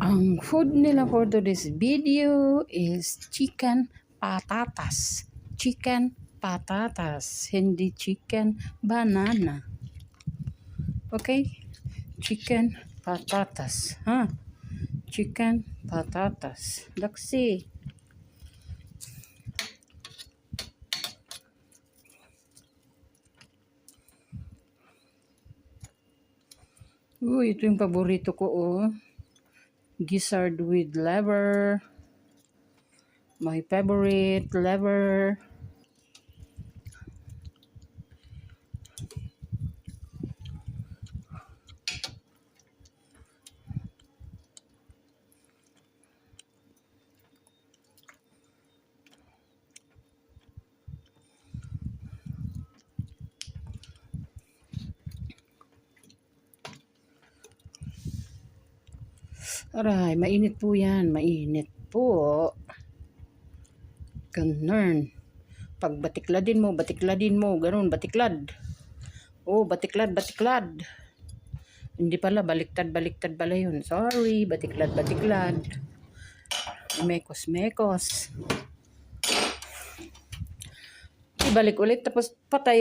Ang food nila for today's video is chicken patatas. Chicken patatas, hindi chicken banana. Okay? Chicken patatas. Ha? Chicken patatas. Daksi. Ito yung paborito ko, oh. Gizzard with liver. My favorite liver. Aray, mainit po yan. Mainit po. Ganun. Pag batikladin mo. Ganun, batiklad. Oh, batiklad. Hindi pala, baliktad pala yun. Sorry, batiklad. Mekos. Ibalik ulit, tapos patay